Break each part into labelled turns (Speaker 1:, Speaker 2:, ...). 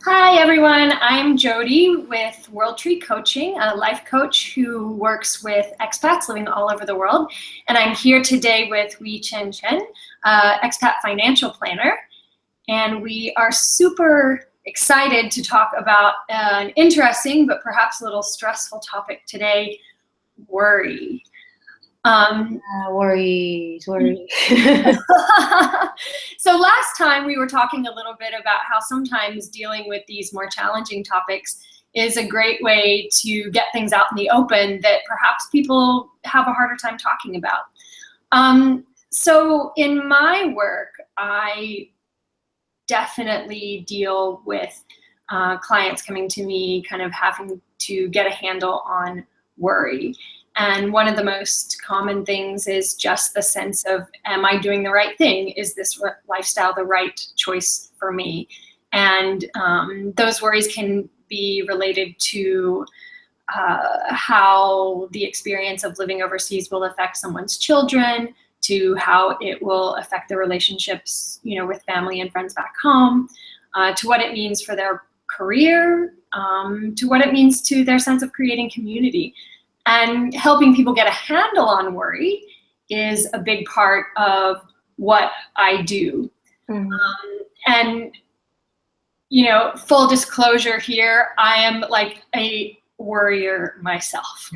Speaker 1: Hi everyone, I'm Jody with World Tree Coaching, a life coach who works with expats living all over the world. And I'm here today with Hui-chin, expat financial planner. And we are super excited to talk about an interesting but perhaps a little stressful topic today, worry.
Speaker 2: Worries.
Speaker 1: So last time we were talking a little bit about how sometimes dealing with these more challenging topics is a great way to get things out in the open that perhaps people have a harder time talking about. So in my work, I definitely deal with clients coming to me kind of having to get a handle on worry. And one of the most common things is just the sense of, am I doing the right thing? Is this lifestyle the right choice for me? And those worries can be related to how the experience of living overseas will affect someone's children, to how it will affect their relationships, with family and friends back home, to what it means for their career, to what it means to their sense of creating community. And helping people get a handle on worry is a big part of what I do. And, full disclosure here, I am like a worrier myself.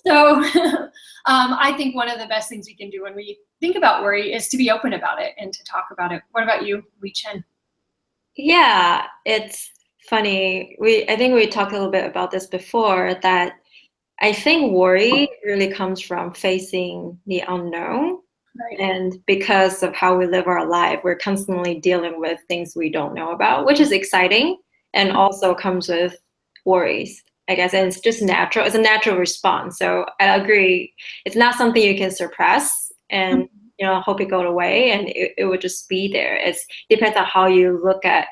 Speaker 1: So I think one of the best things we can do when we think about worry is to be open about it and to talk about it. What about you, Hui-chin?
Speaker 2: Yeah, it's funny. I think we talked a little bit about this before, that I think worry really comes from facing the unknown.
Speaker 1: Right.
Speaker 2: And because of how we live our life, we're constantly dealing with things we don't know about, which is exciting and also comes with worries, I guess. And it's just natural. It's a natural response. So I agree. It's not something you can suppress and, hope it goes away, and it would just be there. It depends on how you look at,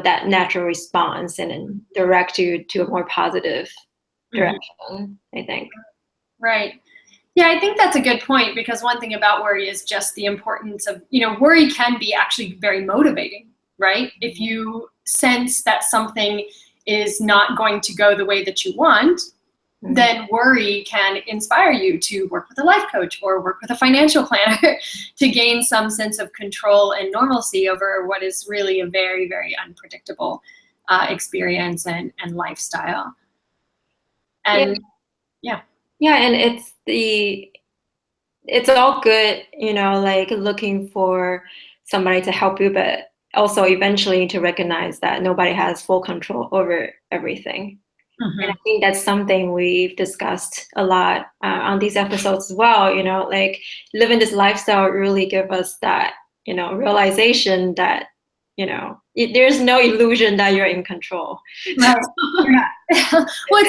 Speaker 2: that natural response and then direct you to a more positive direction, I think.
Speaker 1: Right. Yeah, I think that's a good point, because one thing about worry is just the importance of, worry can be actually very motivating, right? If you sense that something is not going to go the way that you want, then worry can inspire you to work with a life coach or work with a financial planner to gain some sense of control and normalcy over what is really a very, very unpredictable experience and lifestyle. And yeah,
Speaker 2: and it's all good, like looking for somebody to help you, but also eventually to recognize that nobody has full control over everything. And I think that's something we've discussed a lot on these episodes as well. Like living this lifestyle really give us that, realization that, there's no illusion that you're in control.
Speaker 1: Right. Yeah. Well,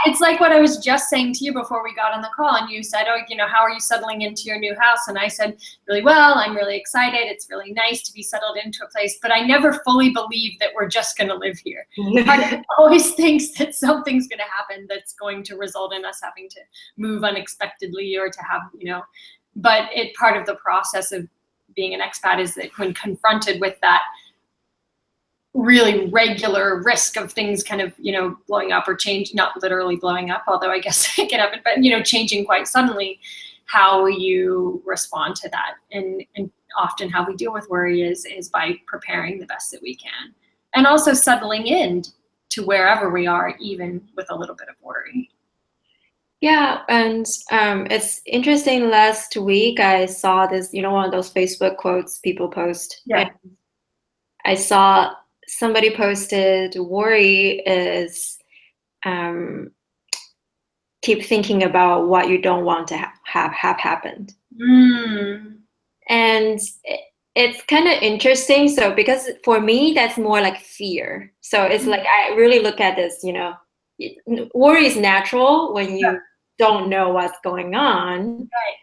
Speaker 1: it's like what I was just saying to you before we got on the call, and you said, oh, how are you settling into your new house? And I said, really well. I'm really excited. It's really nice to be settled into a place, but I never fully believe that we're just going to live here. I always thinks that something's going to happen that's going to result in us having to move unexpectedly or to have, but part of the process of being an expat is that when confronted with that really regular risk of things kind of, blowing up or change, not literally blowing up, although I guess it can happen, but, changing quite suddenly, how you respond to that. And often how we deal with worry is by preparing the best that we can, and also settling in to wherever we are, even with a little bit of worry.
Speaker 2: Yeah, and it's interesting. Last week, I saw this, one of those Facebook quotes people post.
Speaker 1: Yeah.
Speaker 2: I saw somebody posted, worry is keep thinking about what you don't want to have happened. And it's kind of interesting. So because for me, that's more like fear. So it's like, I really look at this, worry is natural when you don't know what's going on.
Speaker 1: Right.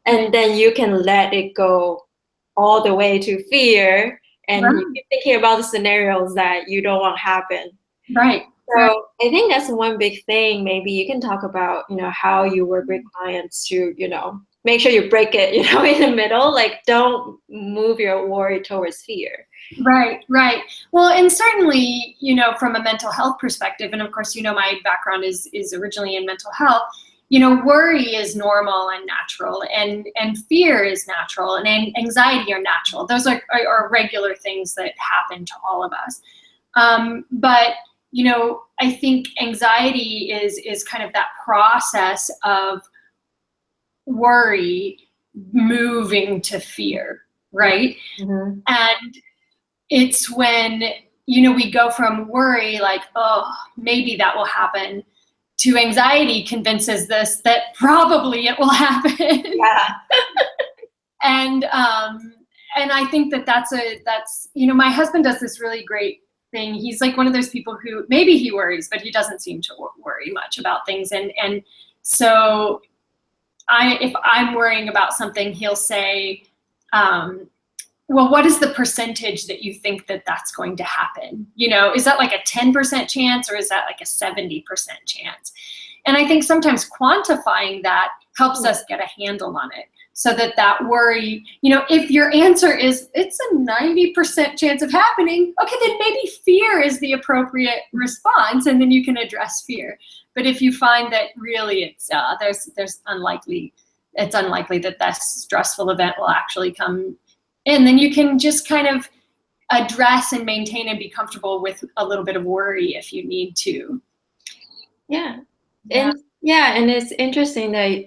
Speaker 2: And then you can let it go all the way to fear. And you keep thinking about the scenarios that you don't want to happen.
Speaker 1: Right.
Speaker 2: So I think that's one big thing. Maybe you can talk about, how you work with clients to, make sure you break it, in the middle. Like, don't move your worry towards fear.
Speaker 1: Right, right. Well, and certainly, from a mental health perspective, and of course, my background is originally in mental health, worry is normal and natural, and fear is natural, and anxiety are natural. Those are regular things that happen to all of us. But, I think anxiety is kind of that process of worry moving to fear, right?
Speaker 2: Mm-hmm.
Speaker 1: And it's when, we go from worry, like, oh, maybe that will happen, to anxiety convinces us that probably it will happen.
Speaker 2: Yeah.
Speaker 1: And I think that's my husband does this really great thing. He's like one of those people who maybe he worries, but he doesn't seem to worry much about things. And so if I'm worrying about something, he'll say, well, what is the percentage that you think that that's going to happen? Is that like a 10% chance, or is that like a 70% chance? And I think sometimes quantifying that helps us get a handle on it, so that worry, if your answer is it's a 90% chance of happening, okay, then maybe fear is the appropriate response, and then you can address fear. But if you find that really it's it's unlikely that stressful event will actually come, and then you can just kind of address and maintain and be comfortable with a little bit of worry if you need to.
Speaker 2: Yeah. And it's interesting that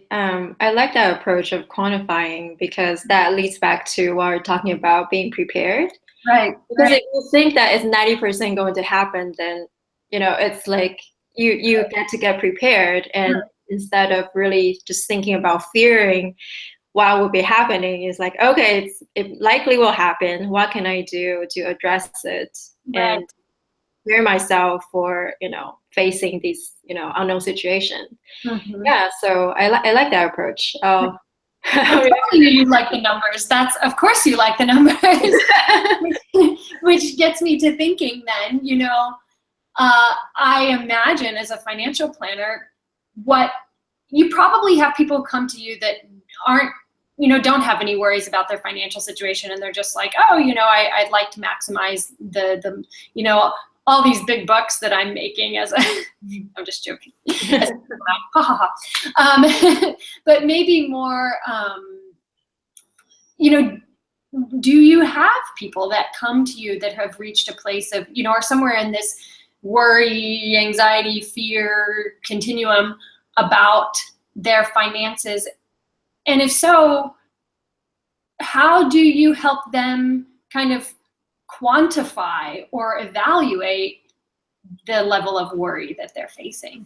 Speaker 2: I like that approach of quantifying, because that leads back to what we're talking about, being prepared.
Speaker 1: Right.
Speaker 2: Because if you think that it's 90% going to happen, then, it's like you get to get prepared. And instead of really just thinking about fearing what will be happening, is like, okay, it likely will happen. What can I do to address it?
Speaker 1: Right.
Speaker 2: And prepare myself for, facing these, unknown situation.
Speaker 1: Mm-hmm.
Speaker 2: Yeah, so I like that approach.
Speaker 1: You like the numbers. Of course you like the numbers. Which gets me to thinking then, I imagine as a financial planner, what you probably have people come to you that aren't, don't have any worries about their financial situation, and they're just like, oh, I'd like to maximize the all these big bucks that I'm making as a, I'm just joking. But maybe more, do you have people that come to you that have reached a place of, are somewhere in this worry, anxiety, fear continuum about their finances? And if so, how do you help them kind of quantify or evaluate the level of worry that they're facing?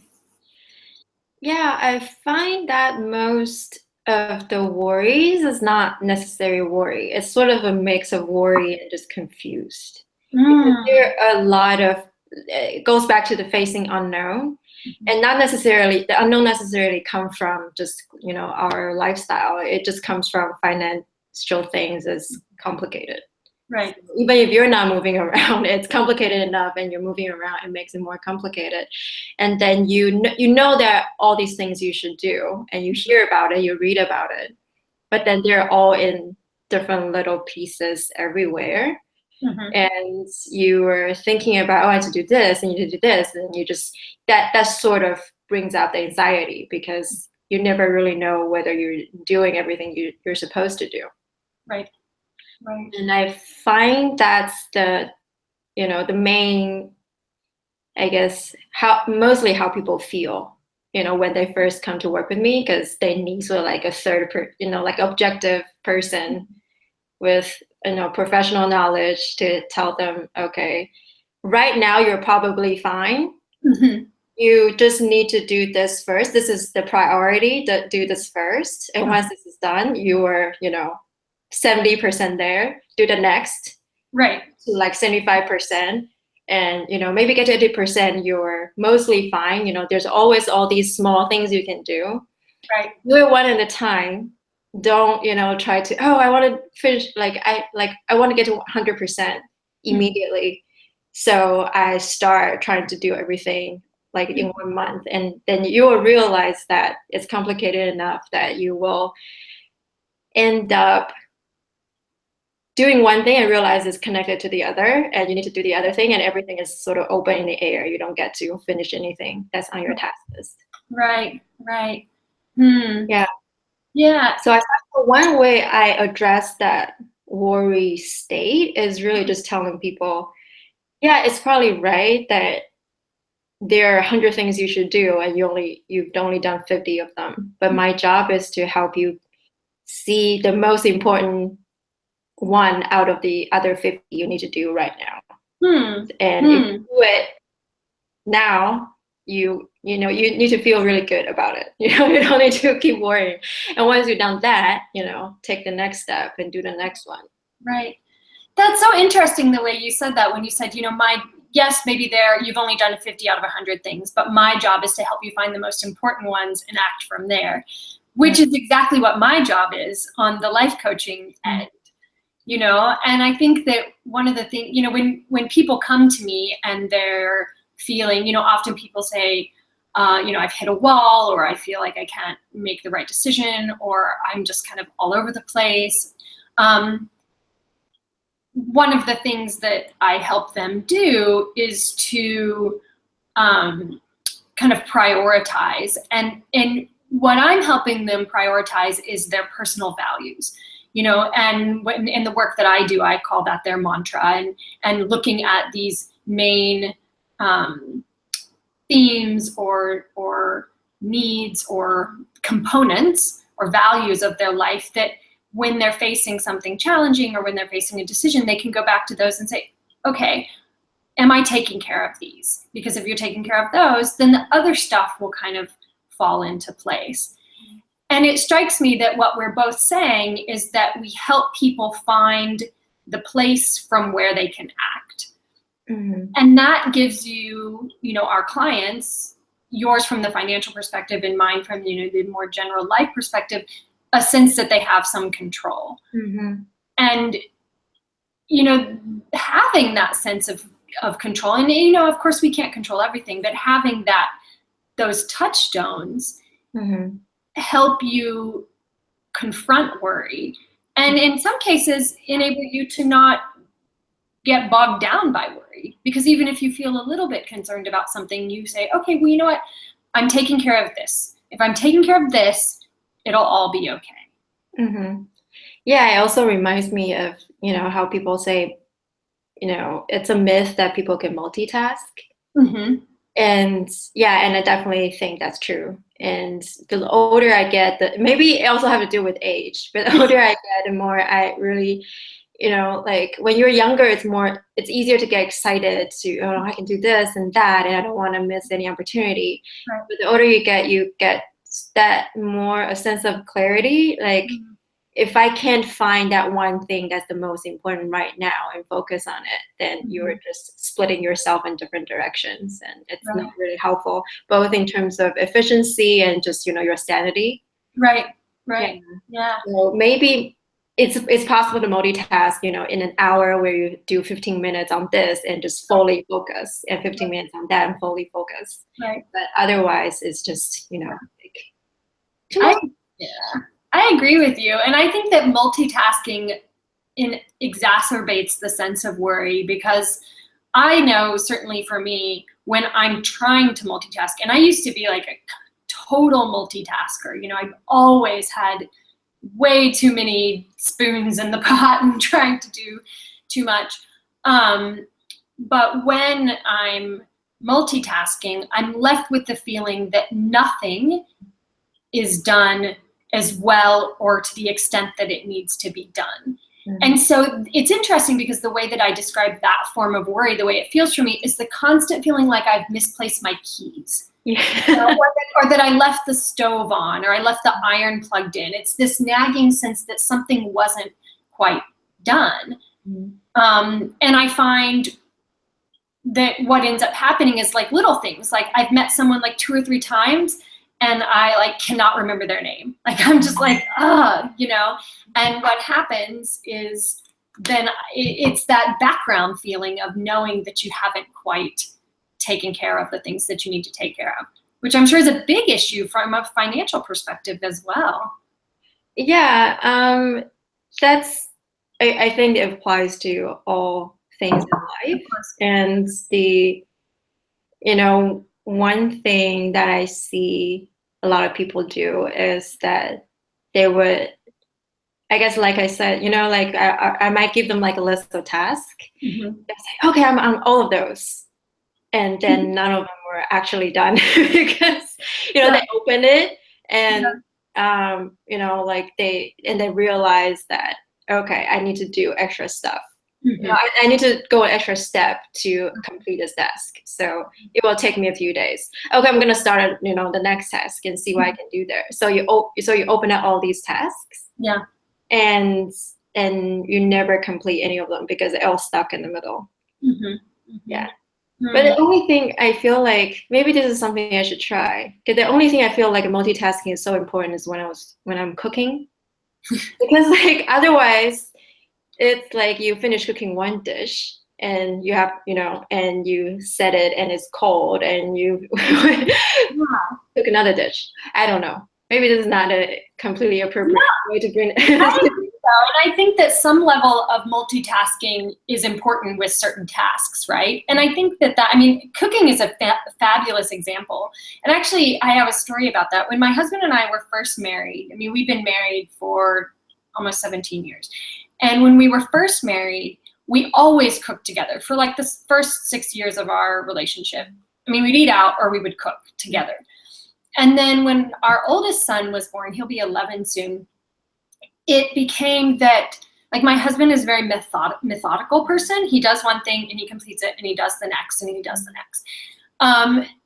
Speaker 2: Yeah, I find that most of the worries is not necessarily worry. It's sort of a mix of worry and just confused. Because there are a lot of, it goes back to the facing unknown. And not necessarily, the unknown necessarily come from just, our lifestyle. It just comes from financial things is complicated.
Speaker 1: Right.
Speaker 2: So even if you're not moving around, it's complicated enough, and you're moving around, it makes it more complicated. And then you know there are all these things you should do, and you hear about it, you read about it, but then they're all in different little pieces everywhere.
Speaker 1: Mm-hmm.
Speaker 2: And you were thinking about, oh, I have to do this, and you need to do this, and you just that sort of brings out the anxiety, because you never really know whether you're doing everything you're supposed to do.
Speaker 1: Right. Right.
Speaker 2: And I find that's the main, I guess, mostly how people feel, when they first come to work with me, because they need sort of like a third, like objective person with, professional knowledge to tell them, okay, right now you're probably fine.
Speaker 1: Mm-hmm.
Speaker 2: You just need to do this first. This is the priority, to do this first. And once this is done, you are, 70% there, do the next.
Speaker 1: Right.
Speaker 2: So like 75%. And, maybe get to 80%, you're mostly fine. There's always all these small things you can do.
Speaker 1: Right.
Speaker 2: Do it one at a time. Don't, try to, oh, I want to finish, I want to get to 100% immediately. So I start trying to do everything like in 1 month. And then you will realize that it's complicated enough that you will end up doing one thing and realize it's connected to the other, and you need to do the other thing, and everything is sort of open in the air. You don't get to finish anything that's on your task list.
Speaker 1: Right.
Speaker 2: Yeah. So I thought one way I address that worry state is really just telling people, yeah, it's probably right that there are 100 things you should do, and you've only done 50 of them. But my job is to help you see the most important one out of the other 50 you need to do right now. And if you do it now, you need to feel really good about it. You don't need to keep worrying. And once you've done that, take the next step and do the next one.
Speaker 1: Right. That's so interesting the way you said that, when you said, yes, maybe you've only done 50 out of 100 things, but my job is to help you find the most important ones and act from there, which is exactly what my job is on the life coaching end. And I think that one of the things, when people come to me and they're feeling, often people say, I've hit a wall, or I feel like I can't make the right decision, or I'm just kind of all over the place. One of the things that I help them do is to kind of prioritize. And what I'm helping them prioritize is their personal values. And in the work that I do, I call that their mantra, and looking at these main themes or needs or components or values of their life, that when they're facing something challenging or when they're facing a decision, they can go back to those and say, okay, am I taking care of these? Because if you're taking care of those, then the other stuff will kind of fall into place. And it strikes me that what we're both saying is that we help people find the place from where they can act. And that gives you, our clients, yours from the financial perspective and mine from, the more general life perspective, a sense that they have some control. And, having that sense of control, and, of course we can't control everything, but having those touchstones help you confront worry, and in some cases enable you to not get bogged down by worry, because even if you feel a little bit concerned about something, you say, okay, well, you know what, I'm taking care of this. If I'm taking care of this, it'll all be okay.
Speaker 2: Yeah, it also reminds me of, how people say, it's a myth that people can multitask. And yeah, and I definitely think that's true. And the older I get, maybe it also have to do with age, but the older I get, the more I really, like when you're younger, it's easier to get excited to, I can do this and that, and I don't want to miss any opportunity. Right. But the older you get that more a sense of clarity. Like if I can't find that one thing that's the most important right now and focus on it, then you're just splitting yourself in different directions, and it's not really helpful, both in terms of efficiency and just, your sanity.
Speaker 1: Right. Yeah.
Speaker 2: So maybe it's possible to multitask, in an hour where you do 15 minutes on this and just fully focus, and 15 minutes on that and fully focus.
Speaker 1: Right.
Speaker 2: But otherwise, it's just,
Speaker 1: I agree with you. And I think that multitasking exacerbates the sense of worry, because I know, certainly for me, when I'm trying to multitask, and I used to be like a total multitasker, I've always had way too many spoons in the pot and trying to do too much. But when I'm multitasking, I'm left with the feeling that nothing is done as well or to the extent that it needs to be done. And so it's interesting, because the way that I describe that form of worry, the way it feels for me, is the constant feeling like I've misplaced my keys. Or that I left the stove on, or I left the iron plugged in. It's this nagging sense that something wasn't quite done. And I find that what ends up happening is like little things. Like I've met someone like 2 or 3 times, and I cannot remember their name. Like I'm just like, and what happens is then it's that background feeling of knowing that you haven't quite taken care of the things that you need to take care of, which I'm sure is a big issue from a financial perspective as well.
Speaker 2: Yeah, that's, I think it applies to all things in life. And one thing that I see a lot of people do is that they would, I guess, like I said, like I might give them like a list of tasks.
Speaker 1: Mm-hmm.
Speaker 2: They say, okay, I'm on all of those. And then none of them were actually done because, they open it and, like they realize that, okay, I need to do extra stuff.
Speaker 1: Mm-hmm.
Speaker 2: I need to go an extra step to complete this task. So it will take me a few days. Okay, I'm going to start at, the next task and see what I can do there. So you open up all these tasks.
Speaker 1: Yeah.
Speaker 2: And you never complete any of them because they're all stuck in the middle.
Speaker 1: Mm-hmm. Mm-hmm.
Speaker 2: Yeah. But the only thing I feel like maybe this is something I should try. Because the only thing I feel like multitasking is so important is when I'm cooking. Because like otherwise it's like you finish cooking one dish and you have, and you set it and it's cold and you cook another dish. I don't know. Maybe this is not a completely appropriate way to bring it.
Speaker 1: I think so. And I think that some level of multitasking is important with certain tasks, right? And I think cooking is a fabulous example. And actually, I have a story about that. When my husband and I were first married, we've been married for almost 17 years. And when we were first married, we always cooked together for like the first 6 years of our relationship. We'd eat out or we would cook together. And then when our oldest son was born, he'll be 11 soon, it became that, like, my husband is a very methodical person. He does one thing and he completes it and he does the next and he does the next.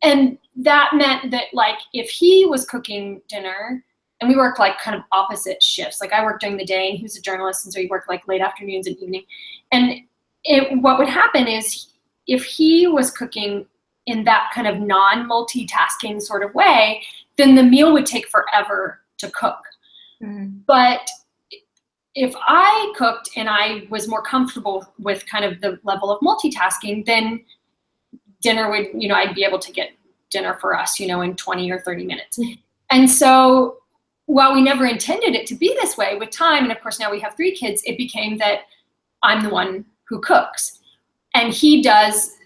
Speaker 1: And that meant that, like, if he was cooking dinner, and we worked like kind of opposite shifts. Like I worked during the day and he was a journalist, and so he worked like late afternoons and evening. And what would happen is if he was cooking in that kind of non-multitasking sort of way, then the meal would take forever to cook. Mm. But if I cooked and I was more comfortable with kind of the level of multitasking, then dinner would, I'd be able to get dinner for us, in 20 or 30 minutes. Mm. And so while we never intended it to be this way, with time, and of course now we have 3 kids, it became that I'm the one who cooks and he does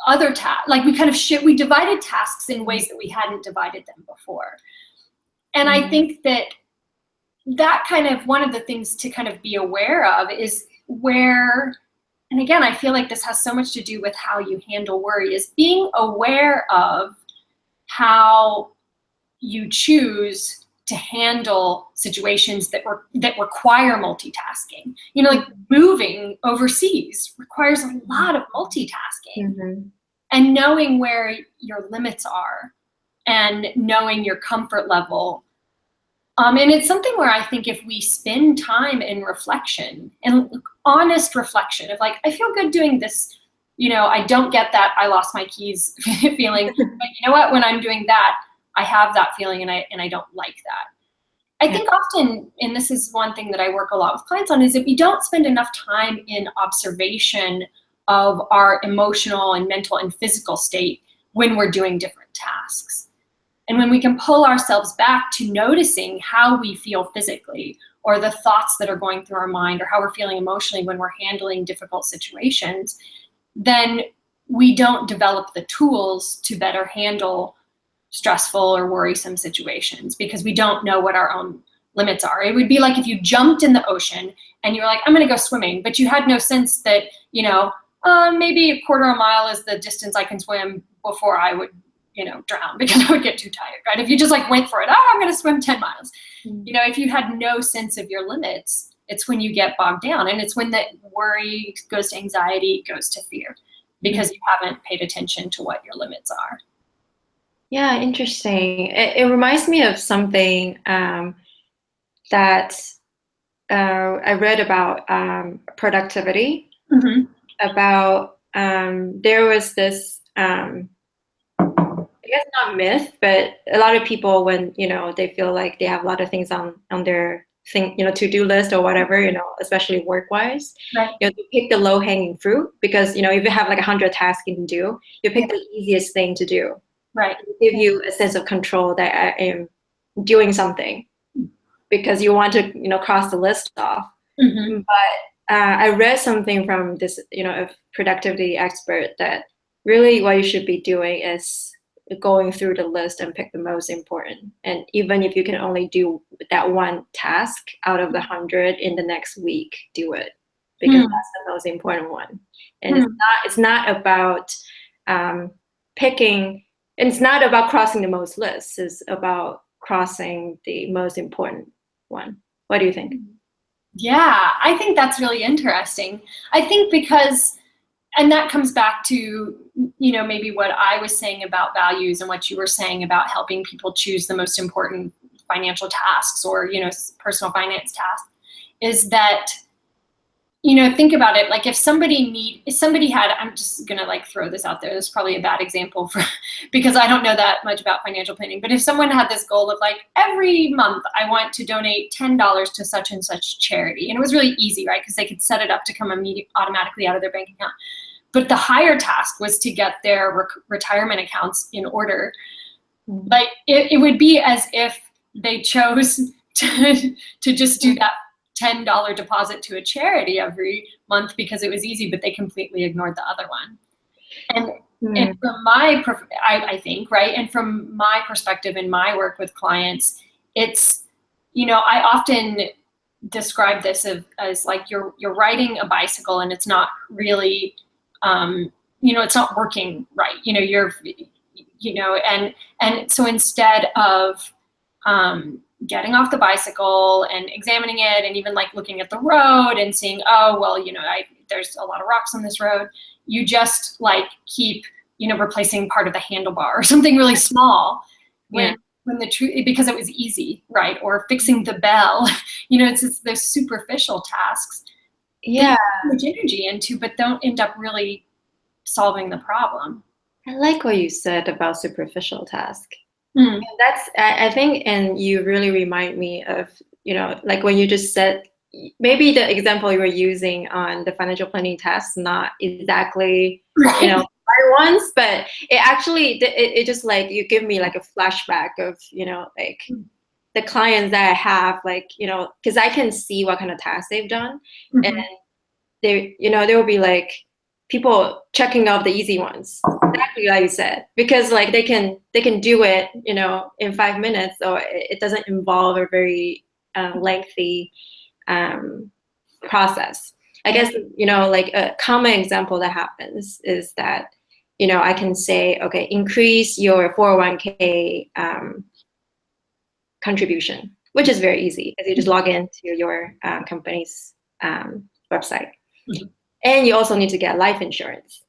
Speaker 1: other tasks. Like we divided tasks in ways that we hadn't divided them before. And I think that kind of, one of the things to kind of be aware of is where, and again, I feel like this has so much to do with how you handle worry, is being aware of how you choose to handle situations that require multitasking. Like moving overseas requires a lot of multitasking. Mm-hmm. And knowing where your limits are and knowing your comfort level. And it's something where I think if we spend time in reflection and honest reflection of like, I feel good doing this, I don't get that I lost my keys feeling, but you know what, when I'm doing that, I have that feeling and I don't like that. I think often, and this is one thing that I work a lot with clients on, is if we don't spend enough time in observation of our emotional and mental and physical state when we're doing different tasks. And when we can pull ourselves back to noticing how we feel physically, or the thoughts that are going through our mind, or how we're feeling emotionally when we're handling difficult situations, then we don't develop the tools to better handle stressful or worrisome situations because we don't know what our own limits are. It would be like if you jumped in the ocean and you were like, I'm going to go swimming, but you had no sense that, maybe a quarter of a mile is the distance I can swim before I would, drown because I would get too tired, right? If you just like went for it, I'm going to swim 10 miles. Mm-hmm. If you had no sense of your limits, it's when you get bogged down, and it's when that worry goes to anxiety, goes to fear, because you haven't paid attention to what your limits are.
Speaker 2: Yeah, interesting. It reminds me of something that I read about productivity. Mm-hmm. About there was this, I guess not myth, but a lot of people when they feel like they have a lot of things on their to-do list or whatever, especially work-wise, right. They pick the low-hanging fruit because if you have like 100 tasks you can do, you pick the easiest thing to do. Right. Give you a sense of control that I am doing something. because you want to, cross the list off. But I read something from this, a productivity expert, that really what you should be doing is going through the list and pick the most important. And even if you can only do that one task out of the 100 in the next week, do it, because that's the most important one. And it's not about picking, and it's not about crossing the most lists. It's about crossing the most important one. What do you think?
Speaker 1: Yeah, I think that's really interesting. I think because, and that comes back to, maybe what I was saying about values and what you were saying about helping people choose the most important financial tasks or, personal finance tasks, is that, think about it. Like if somebody had, I'm just going to like throw this out there. This is probably a bad example because I don't know that much about financial planning. But if someone had this goal of like, every month I want to donate $10 to such and such charity. And it was really easy, right? Because they could set it up to come automatically out of their bank account. But the higher task was to get their retirement accounts in order. But it would be as if they chose to just do that $10 deposit to a charity every month because it was easy, but they completely ignored the other one. And from I think, right, and from my perspective in my work with clients, it's, I often describe this as like you're riding a bicycle and it's not really, it's not working right. And so instead of getting off the bicycle and examining it and even like looking at the road and seeing, oh, well, there's a lot of rocks on this road, you just like keep, replacing part of the handlebar or something really small when the truth, because it was easy, right? Or fixing the bell, it's just those superficial tasks.
Speaker 2: Yeah.
Speaker 1: Much energy into, but don't end up really solving the problem.
Speaker 2: I like what you said about superficial task. And that's, I think, and you really remind me of, like when you just said, maybe the example you were using on the financial planning test, not exactly, right ones, but it actually, it just like, you give me like a flashback of, like the clients that I have, like, because I can see what kind of tasks they've done. And they, there will be like people checking off the easy ones, exactly like you said, because like they can do it, in 5 minutes, so it doesn't involve a very lengthy process. I guess, like a common example that happens is that, I can say, okay, increase your 401k contribution, which is very easy, because you just log into your company's website. And you also need to get life insurance.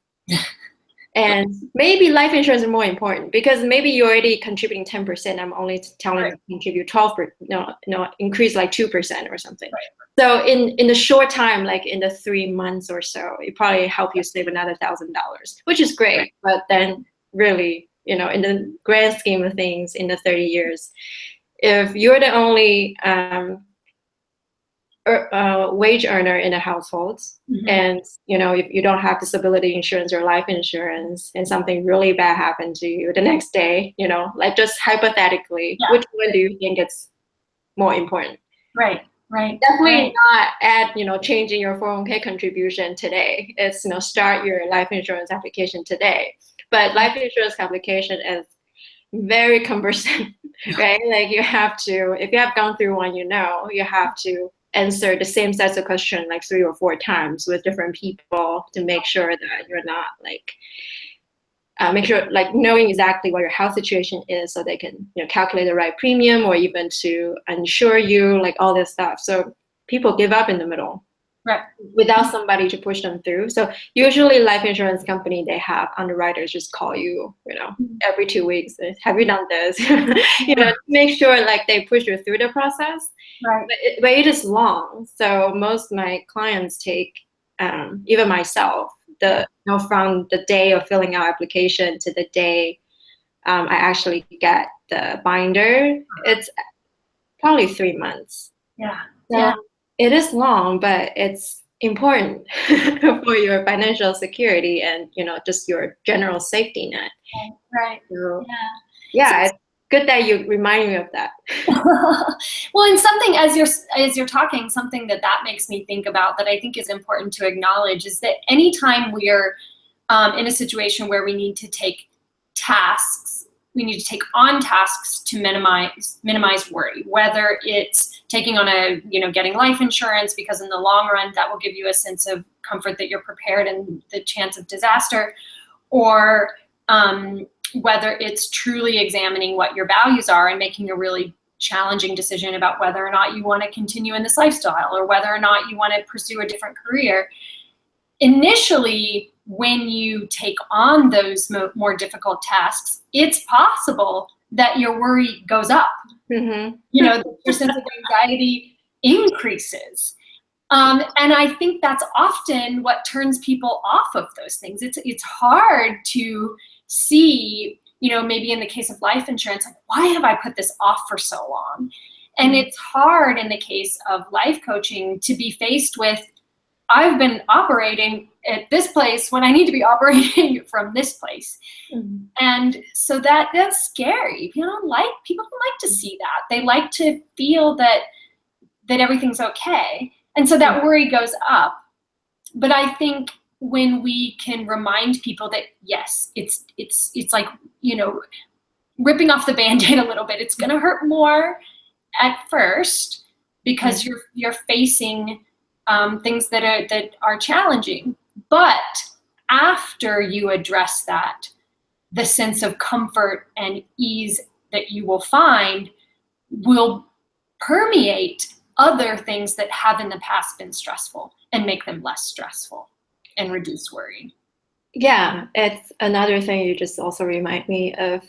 Speaker 2: And maybe life insurance is more important because maybe you're already contributing 10%. I'm only telling you to contribute 12%, increase like 2% or something. Right. So in the short time, like in the 3 months or so, it probably help you save another $1,000, which is great. Right. But then really, in the grand scheme of things, in the 30 years, if you're the only wage earner in a household, and if you don't have disability insurance or life insurance, and something really bad happened to you the next day, like just hypothetically, which one do you think is more important? Right. Definitely not at changing your 401k contribution today. It's start your life insurance application today. But life insurance application is very cumbersome, right? Like you have to, if you have gone through one, you have to answer the same sets of questions like 3 or 4 times with different people to make sure that you're not like, make sure like knowing exactly what your health situation is, so they can calculate the right premium, or even to insure you, like all this stuff. So people give up in the middle, right, without somebody to push them through. So usually life insurance company, they have underwriters just call you, every 2 weeks. Have you done this? Make sure like they push you through the process. Right. But it is long. So most of my clients take, even myself, from the day of filling out application to the day I actually get the binder, it's probably 3 months. Yeah. So it is long, but it's important for your financial security and just your general safety net. Right. So, good that you reminded me of that.
Speaker 1: Well, and something as you're talking, something that makes me think about that I think is important to acknowledge is that anytime we're in a situation where we need to take on tasks to minimize worry, whether it's taking on getting life insurance, because in the long run that will give you a sense of comfort that you're prepared in the chance of disaster, or whether it's truly examining what your values are and making a really challenging decision about whether or not you want to continue in this lifestyle or whether or not you want to pursue a different career. Initially, when you take on those more difficult tasks, it's possible that your worry goes up.
Speaker 2: Mm-hmm.
Speaker 1: Your sense of anxiety increases. And I think that's often what turns people off of those things. It's hard to see, maybe in the case of life insurance, like, why have I put this off for so long? And it's hard in the case of life coaching to be faced with, I've been operating at this place when I need to be operating from this place. Mm-hmm. And so that's scary. People don't like to see that. They like to feel that everything's okay. And so that worry goes up. But I think when we can remind people that, yes, it's like, ripping off the Band-Aid a little bit. It's going to hurt more at first because you're facing things that are challenging. But after you address that, the sense of comfort and ease that you will find will permeate other things that have in the past been stressful and make them less stressful and reduce worry.
Speaker 2: Yeah, it's another thing you just also remind me of,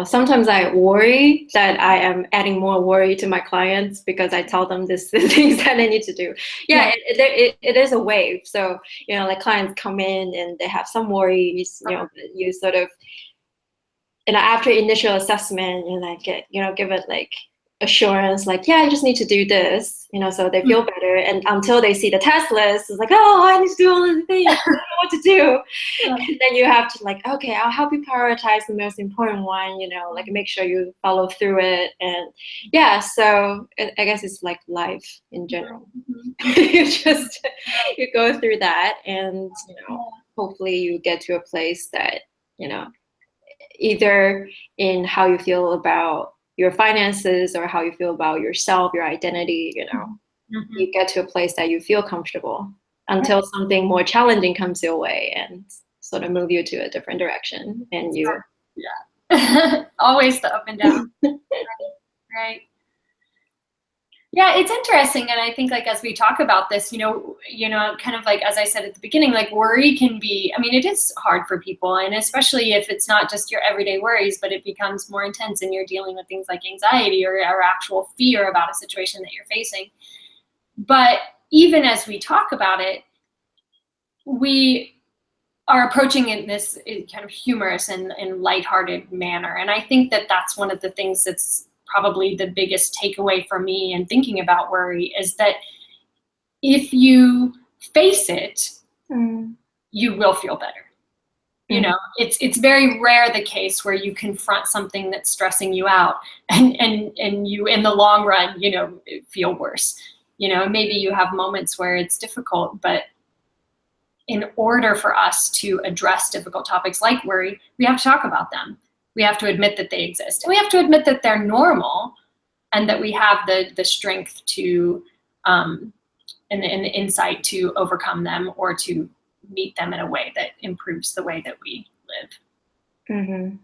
Speaker 2: sometimes I worry that I am adding more worry to my clients because I tell them the things that they need to do. Yeah, it is a wave. So, like clients come in and they have some worries, you sort of, after initial assessment, give it like assurance, like, yeah, I just need to do this, so they feel better. And until they see the task list, it's like, oh, I need to do all of the things, I don't know what to do. And then you have to like, okay, I'll help you prioritize the most important one, like make sure you follow through it. And yeah, so I guess it's like life in general. You go through that, and hopefully you get to a place that, either in how you feel about your finances or how you feel about yourself, your identity, you get to a place that you feel comfortable until something more challenging comes your way and sort of move you to a different direction. And you,
Speaker 1: always the up and down, right? Yeah, it's interesting. And I think like, as we talk about this, kind of like, as I said at the beginning, like worry can be, it is hard for people. And especially if it's not just your everyday worries, but it becomes more intense and you're dealing with things like anxiety or actual fear about a situation that you're facing. But even as we talk about it, we are approaching it in this kind of humorous and lighthearted manner. And I think that that's one of the things that's probably the biggest takeaway for me in thinking about worry, is that if you face it, you will feel better. It's very rare the case where you confront something that's stressing you out and you in the long run, feel worse. Maybe you have moments where it's difficult, but in order for us to address difficult topics like worry, we have to talk about them. We have to admit that they exist, and we have to admit that they're normal, and that we have the strength to and the insight to overcome them or to meet them in a way that improves the way that we live.
Speaker 2: Mm-hmm.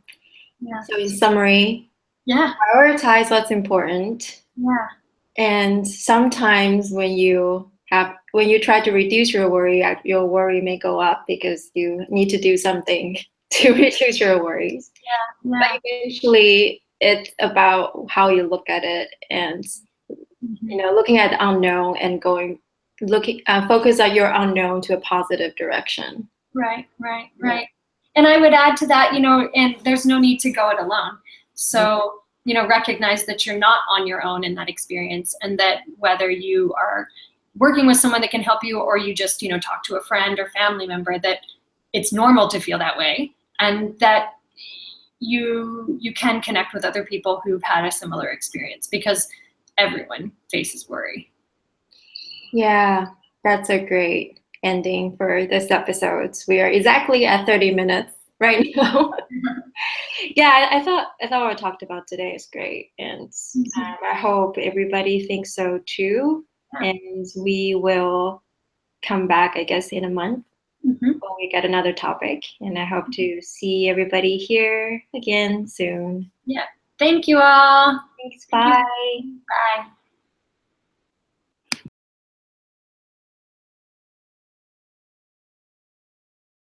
Speaker 2: Yeah. So in summary, prioritize what's important.
Speaker 1: Yeah.
Speaker 2: And sometimes when you try to reduce your worry may go up because you need to do something to reduce your worries.
Speaker 1: Yeah.
Speaker 2: But eventually it's about how you look at it, and looking at the unknown and focus on your unknown to a positive direction.
Speaker 1: Right. And I would add to that, and there's no need to go it alone. So, recognize that you're not on your own in that experience, and that whether you are working with someone that can help you or you just, talk to a friend or family member, that it's normal to feel that way, and that you can connect with other people who've had a similar experience, because everyone faces worry.
Speaker 2: Yeah, that's a great ending for this episode. We are exactly at 30 minutes right now. Yeah, I thought what I talked about today is great, and I hope everybody thinks so too.
Speaker 1: Yeah.
Speaker 2: And we will come back, I guess, in a month when we get another topic. And I hope to see everybody here again soon.
Speaker 1: Yeah. Thank you all.
Speaker 2: Thanks. Bye.
Speaker 1: Bye.